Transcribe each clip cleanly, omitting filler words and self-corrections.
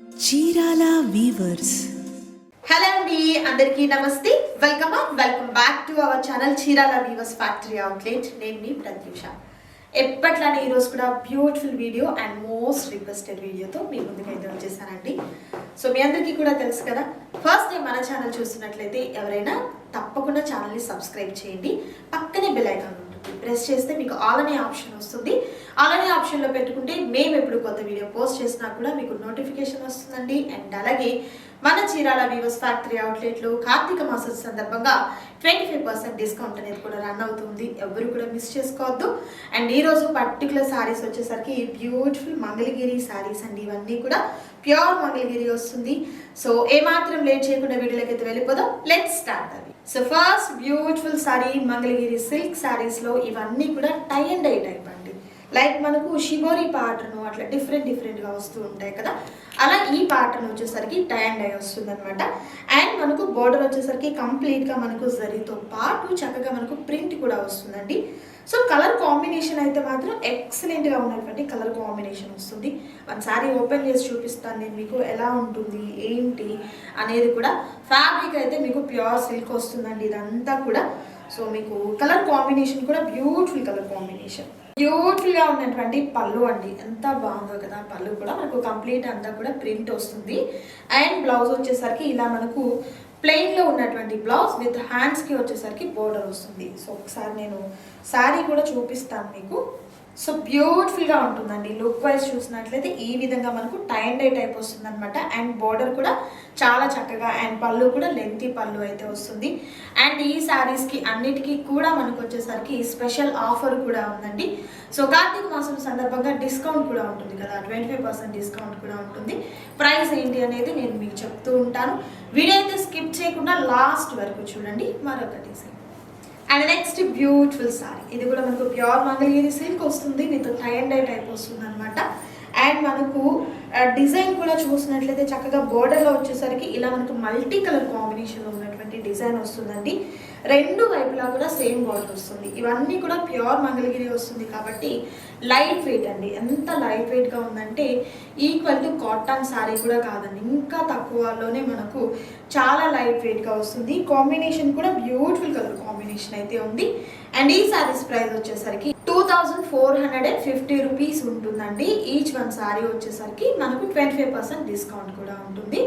Chirala weavers. Hello అండి, అందరికీ నమస్తే. Welcome back to our channel Chirala weavers factory outlet. నేను మీ ప్రత్యూష. ఎప్పట్లానే ఈరోజు కూడా beautiful video and most requested వీడియోతో మీ ముందుకైతే వచ్చేసానండి. సో మీ అందరికీ కూడా తెలుసు కదా, ఫస్ట్ టైం మన ఛానల్ చూస్తున్నట్లయితే ఎవరైనా తప్పకుండా ఛానల్ని సబ్స్క్రైబ్ చేయండి. పక్కనే బెల్ ఐకాన్ ఉంటుంది, ప్రెస్ చేస్తే మీకు ఆల్ అనే ఆప్షన్ వస్తుంది. ఆల్ అనే ఆప్షన్లో పెట్టుకుంటే మేము ఎప్పుడు కొత్త వీడియో పోస్ట్ చేసినా కూడా మీకు నోటిఫికేషన్ వస్తుందండి. అండ్ అలాగే మన చీరాల వీవర్స్ ఫ్యాక్టరీ అవుట్లెట్లో కార్తీక మాసం సందర్భంగా 25% డిస్కౌంట్ అనేది కూడా రన్ అవుతుంది. ఎవరు కూడా మిస్ చేసుకోవద్దు. అండ్ ఈరోజు పర్టికులర్ శారీస్ వచ్చేసరికి బ్యూటిఫుల్ మంగళగిరి శారీస్ అండి. ఇవన్నీ కూడా ప్యూర్ మంగళగిరి వస్తుంది. సో ఏమాత్రం లేట్ చేయకుండా వీడియోలోకి అయితే వెళ్ళిపోదాం. లెట్స్ స్టార్ట్ అవి. So first beautiful sari Mangalagiri silk శారీస్లో ఇవన్నీ కూడా టై అండ్ డై టైప్ అండి. లైక్ మనకు షిబోరి ప్యాటర్న్ అట్లా డిఫరెంట్గా వస్తూ ఉంటాయి కదా, అలా ఈ ప్యాటర్న్ వచ్చేసరికి టై అండ్ డై వస్తుంది అనమాట. అండ్ మనకు బోర్డర్ వచ్చేసరికి కంప్లీట్గా మనకు జరీతో పాటు చక్కగా మనకు ప్రింట్ కూడా వస్తుందండి. సో కలర్ కాంబినేషన్ అయితే మాత్రం ఎక్సలెంట్గా ఉన్నటువంటి కలర్ కాంబినేషన్ వస్తుంది. ఒకసారి ఓపెన్ చేసి చూపిస్తాను నేను మీకు ఎలా ఉంటుంది ఏంటి అనేది కూడా. ఫ్యాబ్రిక్ అయితే మీకు ప్యూర్ సిల్క్ వస్తుందండి ఇదంతా కూడా. సో మీకు కలర్ కాంబినేషన్ కూడా బ్యూటిఫుల్ కలర్ కాంబినేషన్. బ్యూటిఫుల్గా ఉన్నటువంటి పళ్ళు అండి, ఎంత బాగుందో కదా. పళ్ళు కూడా మనకు కంప్లీట్ అంతా కూడా ప్రింట్ వస్తుంది. అండ్ బ్లౌజ్ వచ్చేసరికి ఇలా మనకు ప్లెయిన్లో ఉన్నటువంటి బ్లౌజ్ విత్ హ్యాండ్స్కి వచ్చేసరికి బోర్డర్ వస్తుంది. సో ఒకసారి నేను శారీ కూడా చూపిస్తాను మీకు. సో బ్యూటిఫుల్గా ఉంటుందండి. లుక్ వైజ్ చూసినట్లయితే ఈ విధంగా మనకు టై అండ్ డై టైప్ వస్తుంది అనమాట. అండ్ బోర్డర్ కూడా చాలా చక్కగా, అండ్ పళ్ళు కూడా లెంతీ పళ్ళు అయితే వస్తుంది. అండ్ ఈ శారీస్కి అన్నిటికీ కూడా మనకు వచ్చేసరికి స్పెషల్ ఆఫర్ కూడా ఉందండి. సో కార్తీక మాసం సందర్భంగా డిస్కౌంట్ కూడా ఉంటుంది కదా, 25% డిస్కౌంట్ కూడా ఉంటుంది. ప్రైస్ ఏంటి అనేది నేను మీకు చెప్తూ ఉంటాను. వీడియో అయితే స్కిప్ చేయకుండా లాస్ట్ వరకు చూడండి. మరొక design and next beautiful sari. ఇది కూడా మనకు ప్యూర్ మంగళగిరి సిల్క్ వస్తుంది, with tie and dye type వస్తుంది అనమాట. అండ్ మనకు డిజైన్ కూడా చూసినట్లయితే చక్కగా బోర్డర్లో వచ్చేసరికి ఇలా మనకు మల్టీ కలర్ కాంబినేషన్లో ఉన్నటువంటి డిజైన్ వస్తుందండి. రెండు వైపులా కూడా సేమ్ బోర్డర్ వస్తుంది. ఇవన్నీ కూడా ప్యూర్ మంగళగిరి వస్తుంది కాబట్టి లైట్ వెయిట్ అండి. ఎంత లైట్ వెయిట్గా ఉందంటే ఈక్వల్ టు కాటన్ శారీ కూడా కాదండి, ఇంకా తక్కువలోనే మనకు చాలా లైట్ వెయిట్గా వస్తుంది. కాంబినేషన్ కూడా బ్యూటిఫుల్ కలర్ కాంబినేషన్ అయితే ఉంది. అండ్ ఈ శారీస్ ప్రైస్ వచ్చేసరికి 2450 రూపీస్ ఉంటుందండి. ఈచ్ వన్ శారీ వచ్చేసరికి మనకు 25% డిస్కౌంట్ కూడా ఉంటుంది.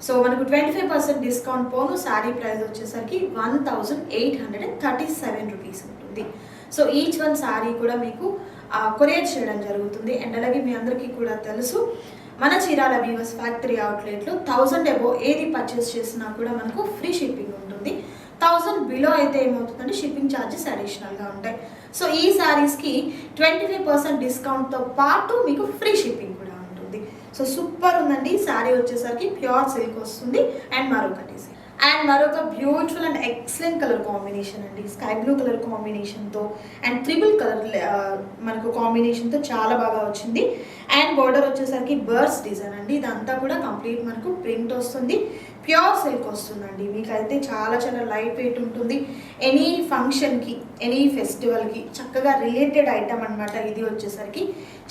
సో మనకు 25% డిస్కౌంట్ పోను శారీ ప్రైస్ వచ్చేసరికి 1837 రూపీస్ ఉంటుంది. సో ఈచ్ వన్ శారీ కూడా మీకు కొరియర్ చేయడం జరుగుతుంది. అండ్ అలాగే మీ అందరికీ కూడా తెలుసు, మన చీరాల వీవర్స్ ఫ్యాక్టరీ అవుట్లెట్లో 1000 అబోవ్ ఏది పర్చేస్ చేసినా కూడా మనకు ఫ్రీ షిప్పింగ్ ఉంటుంది. 1000 బిలో అయితే ఏమవుతుందంటే షిప్పింగ్ ఛార్జెస్ అడిషనల్గా ఉంటాయి. సో ఈ శారీస్కి 25% డిస్కౌంట్తో పాటు మీకు ఫ్రీ షిప్పింగ్ కూడా ఉంటుంది. సో సూపర్ ఉందండి. శారీ వచ్చేసరికి ప్యూర్ సిల్క్ వస్తుంది. అండ్ మరొక డిజైన్ అండ్ మరొక beautiful and excellent colour combination అండి. స్కై బ్లూ కలర్ కాంబినేషన్తో అండ్ ట్రిపుల్ కలర్ మనకు కాంబినేషన్తో చాలా బాగా వచ్చింది. అండ్ బోర్డర్ వచ్చేసరికి బర్డ్స్ డిజైన్ అండి. ఇదంతా కూడా కంప్లీట్ మనకు ప్రింట్ వస్తుంది. ప్యూర్ సిల్క్ వస్తుందండి. మీకైతే చాలా లైట్ వెయిట్ ఉంటుంది. ఎనీ ఫంక్షన్కి, ఎనీ ఫెస్టివల్కి చక్కగా రిలేటెడ్ ఐటమ్ అనమాట. ఇది వచ్చేసరికి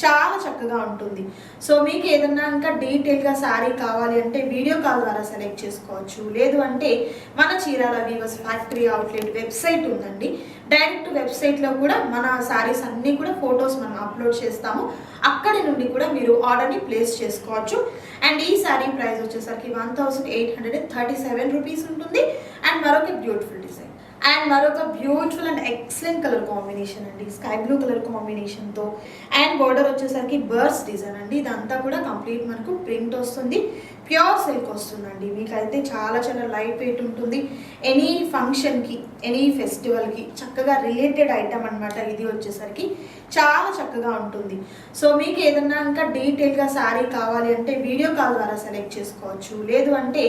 చాలా చక్కగా ఉంటుంది. సో మీకు ఏదన్నా ఇంకా డీటెయిల్గా శారీ కావాలి అంటే వీడియో కాల్ ద్వారా సెలెక్ట్ చేసుకోవచ్చు. లేదు అంటే మన Chirala weavers factory outlet website ఉందండి. డైరెక్ట్ వెబ్సైట్లో కూడా మన శారీస్ అన్నీ కూడా ఫొటోస్ మనం అప్లోడ్ చేస్తాము. అక్కడి నుండి కూడా మీరు ఆర్డర్ని ప్లేస్ చేసుకోవచ్చు. అండ్ ఈ శారీ ప్రైస్ వచ్చేసరికి 1837 రూపీస్ ఉంటుంది. అండ్ మరొక బ్యూటిఫుల్ డిజైన్ అండ్ మరొక beautiful and excellent colour combination అండి. స్కై బ్లూ కలర్ కాంబినేషన్తో అండ్ బోర్డర్ వచ్చేసరికి బర్డ్స్ డిజైన్ అండి. ఇదంతా కూడా కంప్లీట్ మనకు ప్రింట్ వస్తుంది. ప్యూర్ సిల్క్ వస్తుందండి. మీకైతే చాలా లైట్ వెయిట్ ఉంటుంది. ఎనీ ఫంక్షన్కి, ఎనీ ఫెస్టివల్కి చక్కగా రిలేటెడ్ ఐటమ్ అనమాట. ఇది వచ్చేసరికి చాలా చక్కగా ఉంటుంది. సో మీకు ఏదన్నా ఇంకా డీటెయిల్గా శారీ కావాలి అంటే వీడియో కాల్ ద్వారా సెలెక్ట్ చేసుకోవచ్చు. లేదు అంటే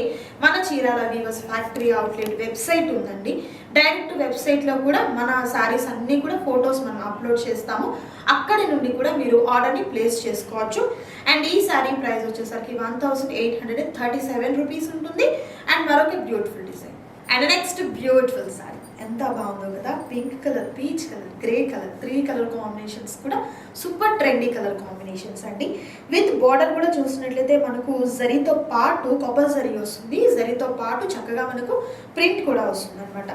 మన Chirala weavers factory outlet website ఉందండి. డైరెక్ట్ వెబ్సైట్లో కూడా మన శారీస్ అన్నీ కూడా ఫొటోస్ మనం అప్లోడ్ చేస్తాము. అక్కడి నుండి కూడా మీరు ఆర్డర్ని ప్లేస్ చేసుకోవచ్చు. అండ్ ఈ శారీ ప్రైస్ వచ్చేసరికి 1837 రూపీస్ ఉంటుంది. అండ్ మరొక beautiful design and next beautiful sari ఎంత బాగుందో కదా. Pink colour, peach colour, grey colour, 3 colour combinations కూడా సూపర్ ట్రెండీ కలర్ కాంబినేషన్స్ అండి. విత్ బార్డర్ కూడా చూసినట్లయితే మనకు జరీతో పాటు కొబ్బరి జరీ వస్తుంది. జరీతో పాటు చక్కగా మనకు ప్రింట్ కూడా వస్తుంది అనమాట.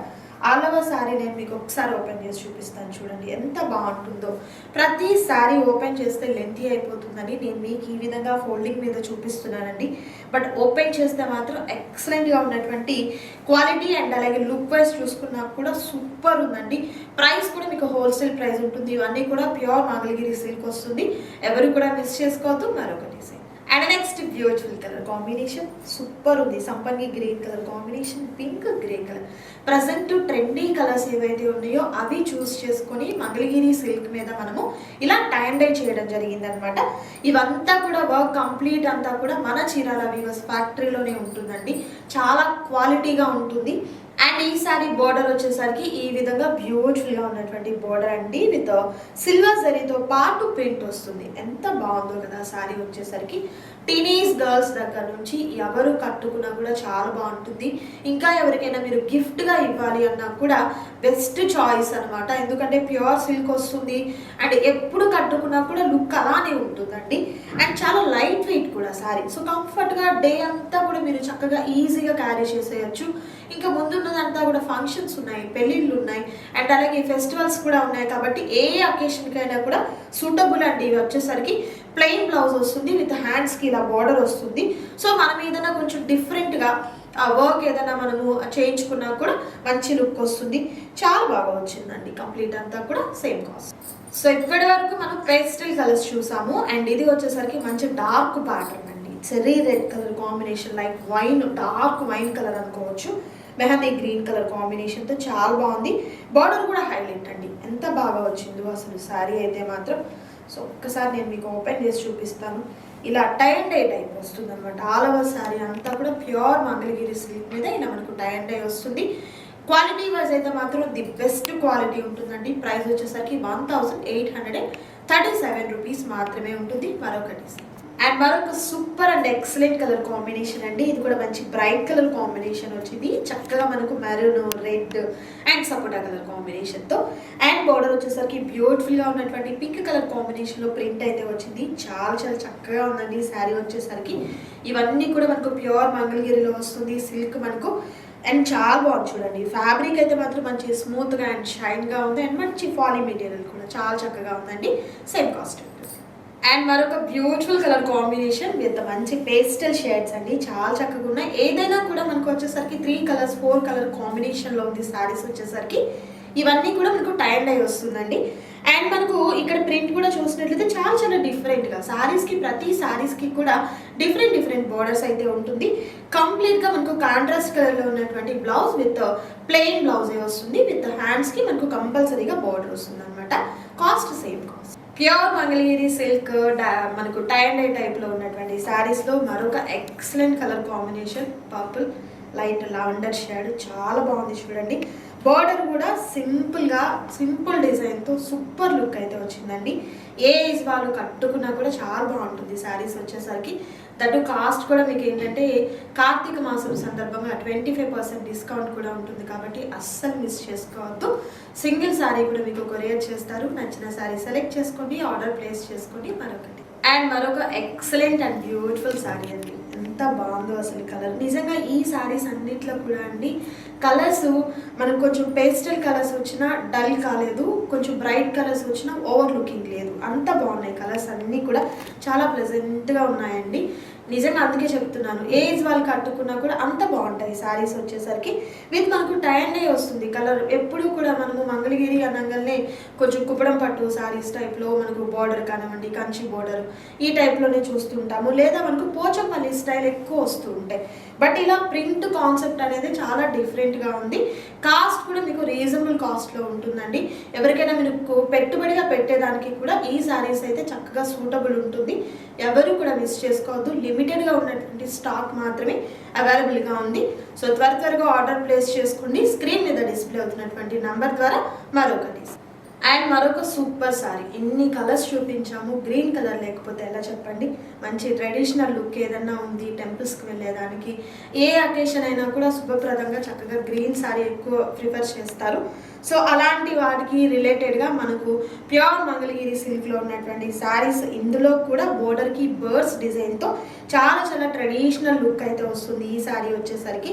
ఆల్ ఓవర్ శారీ నేను మీకు ఒకసారి ఓపెన్ చేసి చూపిస్తాను. చూడండి ఎంత బాగుంటుందో. ప్రతి శారీ ఓపెన్ చేస్తే లెంతీ అయిపోతుందని నేను మీకు ఈ విధంగా ఫోల్డింగ్ మీద చూపిస్తున్నానండి. బట్ ఓపెన్ చేస్తే మాత్రం ఎక్సలెంట్గా ఉన్నటువంటి క్వాలిటీ అండ్ అలాగే లుక్ వైజ్ చూసుకున్నా కూడా సూపర్ ఉందండి. ప్రైస్ కూడా మీకు హోల్సేల్ ప్రైస్ ఉంటుంది. ఇవన్నీ కూడా ప్యూర్ మంగళగిరి సిల్క్ వస్తుంది. ఎవరు కూడా మిస్ చేసుకోవద్దు. మరొక design and next beautiful colour combination super ఉంది. సంపంగి green colour combination, pink grey colour. Present trendy colours ఏవైతే ఉన్నాయో అవి చూస్ చేసుకొని మంగళగిరి సిల్క్ మీద మనము ఇలా టైం డై చేయడం జరిగింది అనమాట. ఇవంతా కూడా వర్క్ కంప్లీట్ అంతా కూడా మన చీరాల వీవర్స్ ఫ్యాక్టరీలోనే ఉంటుందండి. చాలా క్వాలిటీగా ఉంటుంది. అండ్ ఈ సారీ బోర్డర్ వచ్చేసరికి ఈ విధంగా బ్యూటిఫుల్గా ఉన్నటువంటి బోర్డర్ అండి. విత్ సిల్వర్ జరీతో పాటు ప్రింట్ వస్తుంది. ఎంత బాగుందో కదా సారీ వచ్చేసరికి. టీనేజ్ గర్ల్స్ దగ్గర నుంచి ఎవరు కట్టుకున్నా కూడా చాలా బాగుంటుంది. ఇంకా ఎవరికైనా మీరు గిఫ్ట్గా ఇవ్వాలి అన్నా కూడా బెస్ట్ చాయిస్ అనమాట. ఎందుకంటే ప్యూర్ సిల్క్ వస్తుంది అండ్ ఎప్పుడు కట్టుకున్నా కూడా లుక్ అలానే ఉంటుందండి. అండ్ చాలా లైట్ వెయిట్ కూడా సారీ. సో కంఫర్ట్గా డే అంతా కూడా మీరు చక్కగా ఈజీగా క్యారీ చేసేయచ్చు. ఇంకా ముందున్నదంతా కూడా ఫంక్షన్స్ ఉన్నాయి, పెళ్ళిళ్ళు ఉన్నాయి అండ్ అలాగే ఫెస్టివల్స్ కూడా ఉన్నాయి కాబట్టి ఏ అకేషన్కైనా కూడా సూటబుల్ అండి. ఇవి వచ్చేసరికి ప్లెయిన్ బ్లౌజ్ వస్తుంది. విత్ హ్యాండ్స్కి ఇలా బార్డర్ వస్తుంది. సో మనం ఏదైనా కొంచెం డిఫరెంట్గా వర్క్ ఏదైనా మనము చేయించుకున్నా కూడా మంచి లుక్ వస్తుంది. చాలా బాగా వచ్చిందండి. కంప్లీట్ అంతా కూడా సేమ్ కాస్ట్. సో ఇప్పటి వరకు మనం పేస్టల్ కలర్స్ చూసాము. అండ్ ఇది వచ్చేసరికి మంచి డార్క్ ప్యాటర్న్ అండి. Cherry red colour combination, like wine, dark wine colour అనుకోవచ్చు. మెహందీ గ్రీన్ కలర్ కాంబినేషన్తో చాలా బాగుంది. బార్డర్ కూడా హైలైట్ అండి. ఎంత బాగా వచ్చిందో అసలు శారీ అయితే మాత్రం. సో ఒక్కసారి నేను మీకు ఓపెన్ చేసి చూపిస్తాను. ఇలా టై అండ్ డై టైప్ వస్తుంది అనమాట. ఆల్ ఓవర్ శారీ అంతా కూడా ప్యూర్ మంగళగిరి సిల్క్ మీద ఇలా మనకు టై అండ్ డై వస్తుంది. క్వాలిటీ వైజ్ అయితే మాత్రం ది బెస్ట్ క్వాలిటీ ఉంటుందండి. ప్రైస్ వచ్చేసరికి 1837 రూపీస్ మాత్రమే ఉంటుంది. మరొకటి అండ్ మరొక super and excellent colour combination అండి. ఇది కూడా మంచి బ్రైట్ కలర్ కాంబినేషన్ వచ్చింది. చక్కగా మనకు maroon, red and sapota colour కాంబినేషన్తో. అండ్ బార్డర్ వచ్చేసరికి బ్యూటిఫుల్గా ఉన్నటువంటి పింక్ కలర్ కాంబినేషన్లో ప్రింట్ అయితే వచ్చింది. చాలా చాలా చక్కగా ఉందండి శారీ వచ్చేసరికి. ఇవన్నీ కూడా మనకు ప్యూర్ మంగళగిరిలో వస్తుంది సిల్క్ మనకు. అండ్ చాలా బాగుంది చూడండి. ఫ్యాబ్రిక్ అయితే మాత్రం మంచి స్మూత్గా అండ్ షైన్గా ఉంది. అండ్ మంచి ఫాలీ మెటీరియల్ కూడా చాలా చక్కగా ఉందండి. Same cost. అండ్ మరొక బ్యూటిఫుల్ కలర్ కాంబినేషన్ విత్ మంచి పేస్టల్ షేడ్స్ అండి. చాలా చక్కగా ఉన్నాయి. ఏదైనా కూడా మనకు వచ్చేసరికి 3 కలర్స్ 4 కలర్ కాంబినేషన్లో ఉంది శారీస్ వచ్చేసరికి. ఇవన్నీ కూడా మనకు టై అండ్ డై వస్తుందండి. అండ్ మనకు ఇక్కడ ప్రింట్ కూడా చూసినట్లయితే చాలా చాలా డిఫరెంట్గా శారీస్కి, ప్రతి శారీస్కి కూడా డిఫరెంట్ బోర్డర్స్ అయితే ఉంటుంది. కంప్లీట్గా మనకు కాంట్రాస్ట్ కలర్లో ఉన్నటువంటి బ్లౌజ్ విత్ ప్లెయిన్ బ్లౌజే వస్తుంది. విత్ హ్యాండ్స్కి మనకు కంపల్సరీగా బోర్డర్ వస్తుంది అనమాట. Cost same cost. Pure Mangalagiri silk మనకు టై అండ్ డై టైప్లో ఉన్నటువంటి శారీస్లో మరొక excellent colour combination purple, light lavender shade. చాలా బాగుంది చూడండి. బార్డర్ కూడా సింపుల్ డిజైన్తో సూపర్ లుక్ అయితే వచ్చిందండి. ఏ ఏజ్ వాళ్ళు కట్టుకున్నా కూడా చాలా బాగుంటుంది శారీస్ వచ్చేసరికి. దట్టు కాస్ట్ కూడా మీకు ఏంటంటే కార్తీక మాసం సందర్భంగా 25% డిస్కౌంట్ కూడా ఉంటుంది కాబట్టి అస్సలు మిస్ చేసుకోవద్దు. సింగిల్ శారీ కూడా మీకు కొరియర్ చేస్తారు. నచ్చిన శారీ సెలెక్ట్ చేసుకోండి, ఆర్డర్ ప్లేస్ చేసుకోండి. మరొక ఎక్సలెంట్ అండ్ బ్యూటిఫుల్ శారీ అండి. ఎంత బాగుందో అసలు కలర్. నిజంగా ఈ శారీస్ అన్నిట్లో కూడా అండి కలర్స్ మనకు కొంచెం పేస్టల్ కలర్స్ వచ్చినా డల్ కాలేదు, కొంచెం బ్రైట్ కలర్స్ వచ్చినా ఓవర్ లుకింగ్ లేదు. అంత బాగున్నాయి కలర్స్ అన్నీ కూడా. చాలా ప్లెజెంట్గా ఉన్నాయండి. నిజంగా అందుకే చెప్తున్నాను, ఏజ్ వాళ్ళు కట్టుకున్నా కూడా అంత బాగుంటుంది శారీస్ వచ్చేసరికి. విత్ మనకు టై అండ్ డై వస్తుంది కలర్. ఎప్పుడు కూడా మనము మంగళగిరి అనగానే కొంచెం కుప్పడం పట్టు శారీస్ టైప్లో మనకు బార్డర్ కానివ్వండి, కంచి బార్డర్ ఈ టైప్లోనే చూస్తుంటాము. లేదా మనకు పోచంపల్లి స్టైల్ ఎక్కువ వస్తూ ఉంటాయి. బట్ ఇలా ప్రింట్ కాన్సెప్ట్ అనేది చాలా డిఫరెంట్గా ఉంది. కాస్ట్ కూడా మీకు రీజనబుల్ కాస్ట్లో ఉంటుందండి. ఎవరికైనా మీకు పెట్టుబడిగా పెట్టేదానికి కూడా ఈ శారీస్ అయితే చక్కగా సూటబుల్ ఉంటుంది. ఎవరు కూడా మిస్ చేసుకోవద్దు. లిమిటెడ్గా ఉన్నటువంటి స్టాక్ మాత్రమే అవైలబుల్గా ఉంది. సో త్వరగా ఆర్డర్ ప్లేస్ చేసుకోండి. స్క్రీన్ మీద డిస్ప్లే అవుతున్నటువంటి నంబర్ ద్వారా. మరొకటి అండ్ మరొక సూపర్ సారీ. ఇన్ని కలర్స్ చూపించాము, గ్రీన్ కలర్ లేకపోతే ఎలా చెప్పండి. మంచి ట్రెడిషనల్ లుక్ ఏదన్నా ఉంది టెంపుల్స్కి వెళ్ళేదానికి, ఏ అకేషన్ అయినా కూడా శుభప్రదంగా చక్కగా గ్రీన్ సారీ ఎక్కువ ప్రిఫర్ చేస్తారు. సో అలాంటి వాటికి రిలేటెడ్గా మనకు ప్యూర్ మంగళగిరి సిల్క్లో ఉన్నటువంటి శారీస్, ఇందులో కూడా బోర్డర్కి బర్డ్స్ డిజైన్తో చాలా ట్రెడిషనల్ లుక్ అయితే వస్తుంది. ఈ శారీ వచ్చేసరికి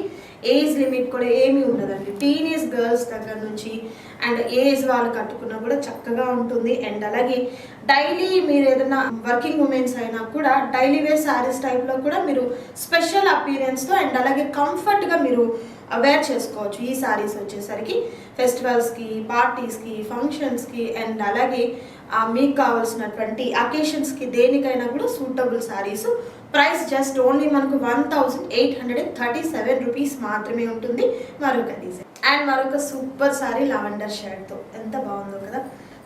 ఏజ్ లిమిట్ కూడా ఏమీ ఉండదండి. టీనేజ్ గర్ల్స్ దగ్గర నుంచి అండ్ ఏజ్ వాళ్ళు కట్టుకున్నా కూడా చక్కగా ఉంటుంది. అండ్ అలాగే డైలీ మీరు ఏదైనా వర్కింగ్ ఉమెన్స్ అయినా కూడా డైలీ వేర్ శారీస్ టైప్లో కూడా మీరు స్పెషల్ అపీరియన్స్తో అండ్ అలాగే కంఫర్ట్గా మీరు వేర్ చేసుకోవచ్చు. ఈ శారీస్ వచ్చేసరికి ఫెస్టివల్స్కి, పార్టీస్కి, ఫంక్షన్స్కి అండ్ అలాగే మీకు కావాల్సినటువంటి అకేషన్స్కి దేనికైనా కూడా suitable saris. Price just only మనకు 1837 రూపీస్ మాత్రమే ఉంటుంది. మరొక డిజైన్ అండ్ మరొక సూపర్ శారీ లావెండర్ షేడ్తో ఎంత బాగుందో కదా.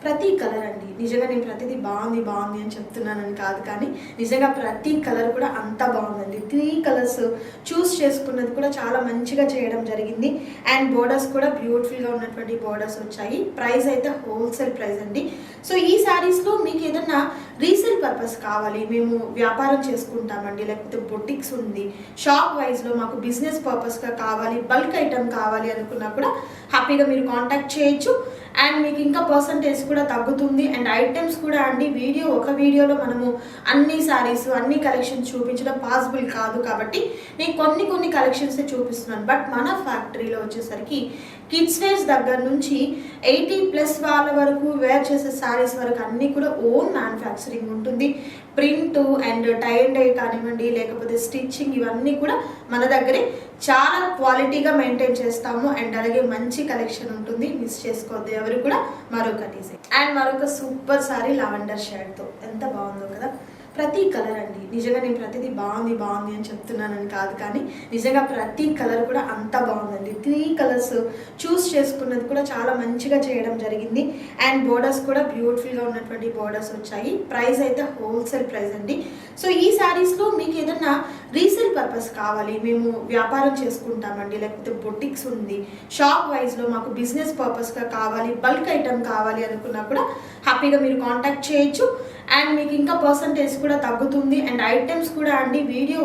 ప్రతి కలర్ అండి, నిజంగా నేను ప్రతిదీ బాగుంది అని చెప్తున్నానని కాదు, కానీ నిజంగా ప్రతి కలర్ కూడా అంత బాగుందండి. 3 కలర్స్ చూస్ చేసుకున్నది కూడా చాలా మంచిగా చేయడం జరిగింది. అండ్ బోర్డర్స్ కూడా బ్యూటిఫుల్గా ఉన్నటువంటి బోర్డర్స్ వచ్చాయి. ప్రైస్ అయితే హోల్సేల్ ప్రైస్ అండి. సో ఈ శారీస్లో మీకు ఏదన్నా రీసేల్ పర్పస్ కావాలి, మేము వ్యాపారం చేసుకుంటామండి, లేకపోతే బొటిక్స్ ఉంది, షాప్ వైజ్లో మాకు బిజినెస్ పర్పస్గా కావాలి, బల్క్ ఐటమ్ కావాలి అనుకున్నా కూడా హ్యాపీగా మీరు కాంటాక్ట్ చేయొచ్చు. అండ్ మీకు ఇంకా పర్సంటేజ్ కూడా తగ్గుతుంది. అండ్ ఐటమ్స్ కూడా అండి, ఒక వీడియోలో మనము అన్ని శారీస్ అన్ని కలెక్షన్స్ చూపించడం పాసిబుల్ కాదు, కాబట్టి నేను కొన్ని కలెక్షన్స్ చూపిస్తున్నాను. బట్ మన ఫ్యాక్టరీలో వచ్చేసరికి కిడ్స్ వేర్స్ దగ్గర నుంచి 80+ వాళ్ళ వరకు వేర్ చేసే శారీస్ వరకు అన్నీ కూడా ఓన్ మ్యానుఫ్యాక్చరింగ్ ఉంటుంది. Print and tie and dye కానివ్వండి, లేకపోతే స్టిచ్చింగ్, ఇవన్నీ కూడా మన దగ్గరే చాలా క్వాలిటీగా మెయింటైన్ చేస్తాము. అండ్ అలాగే మంచి కలెక్షన్ ఉంటుంది, మిస్ చేసుకోవద్దు ఎవరు కూడా. మరొక డిజైన్ అండ్ మరొక సూపర్ సారీ లావెండర్ షేడ్తో ఎంత బాగుందో కదా. ప్రతి కలర్ అండి, నిజంగా నేను ప్రతిదీ బాగుంది అని చెప్తున్నానని కాదు, కానీ నిజంగా ప్రతి కలర్ కూడా అంత బాగుందండి. 3 కలర్స్ చూస్ చేసుకున్నది కూడా చాలా మంచిగా చేయడం జరిగింది. అండ్ బోర్డర్స్ కూడా బ్యూటిఫుల్గా ఉన్నటువంటి బోర్డర్స్ వచ్చాయి. ప్రైస్ అయితే హోల్సేల్ ప్రైస్ అండి. సో ఈ శారీస్లో మీకు ఏదన్నా రీసేల్ పర్పస్ కావాలి, మేము వ్యాపారం చేసుకుంటామండి, లేకపోతే బొటిక్స్ ఉంది, షాప్ వైజ్లో మాకు బిజినెస్ పర్పస్గా కావాలి, బల్క్ ఐటమ్ కావాలి అనుకున్నా కూడా హ్యాపీగా మీరు కాంటాక్ట్ చేయొచ్చు. అండ్ మీకు ఇంకా పర్సంటేజ్ కూడా తగ్గుతుంది. అండ్ ఐటమ్స్ కూడా అండి,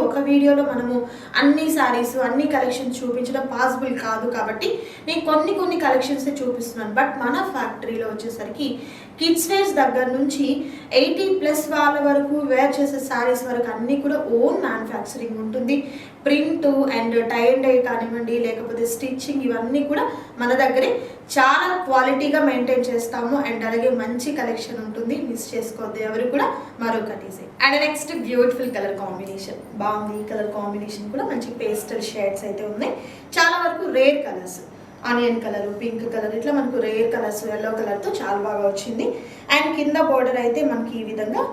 ఒక వీడియోలో మనము అన్ని శారీస్ అన్ని కలెక్షన్స్ చూపించడం పాసిబుల్ కాదు, కాబట్టి నేను కొన్ని కలెక్షన్స్ చూపిస్తున్నాను. బట్ మన ఫ్యాక్టరీలో వచ్చేసరికి కిడ్స్ వేర్స్ దగ్గర నుంచి 80+ వాళ్ళ వరకు వేర్ చేసే శారీస్ వరకు అన్నీ కూడా ఓన్ మ్యానుఫ్యాక్చరింగ్ ఉంటుంది. Print and tie and dye కానివ్వండి, లేకపోతే స్టిచ్చింగ్, ఇవన్నీ కూడా మన దగ్గరే చాలా క్వాలిటీగా మెయింటైన్ చేస్తాము. అండ్ అలాగే మంచి కలెక్షన్ ఉంటుంది, మిస్ చేసుకోవద్దు ఎవరు కూడా. మరొక design and next beautiful colour combination బాగుంది. ఈ కలర్ కాంబినేషన్ కూడా మంచి పేస్టల్ షేడ్స్ అయితే ఉన్నాయి. చాలా వరకు rare colours, onion colour, pink colour, ఇట్లా మనకు రేర్ కలర్స్, ఎల్లో కలర్తో చాలా బాగా వచ్చింది. అండ్ కింద బోర్డర్ అయితే మనకి ఈ విధంగా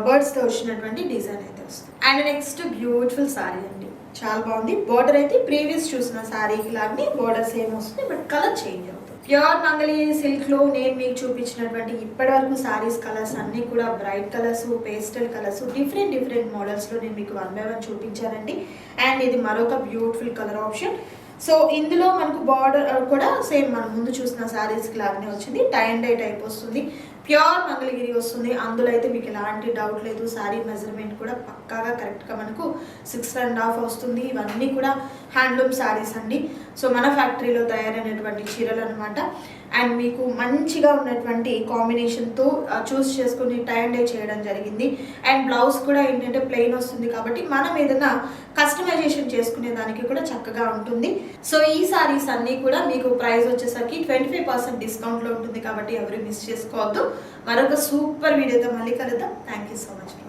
బర్డ్స్తో వచ్చినటువంటి డిజైన్ అయితే వస్తుంది. అండ్ నెక్స్ట్ బ్యూటిఫుల్ శారీ అండి, చాలా బాగుంది. బోర్డర్ అయితే ప్రీవియస్ చూసిన శారీకి లాగానే బోర్డర్ సేమ్ వస్తుంది, బట్ కలర్ చేంజ్ అవుతుంది. ప్యూర్ మంగళగిరి సిల్క్లో నేను మీకు చూపించినటువంటి ఇప్పటి వరకు శారీస్ కలర్స్ అన్నీ కూడా bright colours, pastel colours, different మోడల్స్లో నేను మీకు 1 by 1 చూపించానండి. అండ్ ఇది మరొక బ్యూటిఫుల్ కలర్ ఆప్షన్. సో ఇందులో మనకు బార్డర్ కూడా సేమ్ మనం ముందు చూసిన శారీస్కి లాగానే వచ్చింది. టై అండ్ డై టైప్ వస్తుంది, ప్యూర్ మంగళగిరి వస్తుంది. అందులో అయితే మీకు ఎలాంటి డౌట్ లేదు. శారీ మెజర్మెంట్ కూడా పక్కాగా కరెక్ట్గా మనకు 6.5 వస్తుంది. ఇవన్నీ కూడా హ్యాండ్లూమ్ శారీస్ అండి. సో మన ఫ్యాక్టరీలో తయారైనటువంటి చీరలు అనమాట. అండ్ మీకు మంచిగా ఉన్నటువంటి కాంబినేషన్తో చూస్ చేసుకుని టై అండ్ డై చేయడం జరిగింది. అండ్ బ్లౌజ్ కూడా ఏంటంటే ప్లెయిన్ వస్తుంది, కాబట్టి మనం ఏదైనా కస్టమైజేషన్ చేసుకునే దానికి కూడా చక్కగా ఉంటుంది. సో ఈ శారీస్ అన్నీ కూడా మీకు ప్రైస్ వచ్చేసరికి 25% డిస్కౌంట్లో ఉంటుంది, కాబట్టి ఎవరు మిస్ చేసుకోవద్దు. మరొక సూపర్ వీడియోతో మళ్ళీ కలుద్దాం. Thank you so much.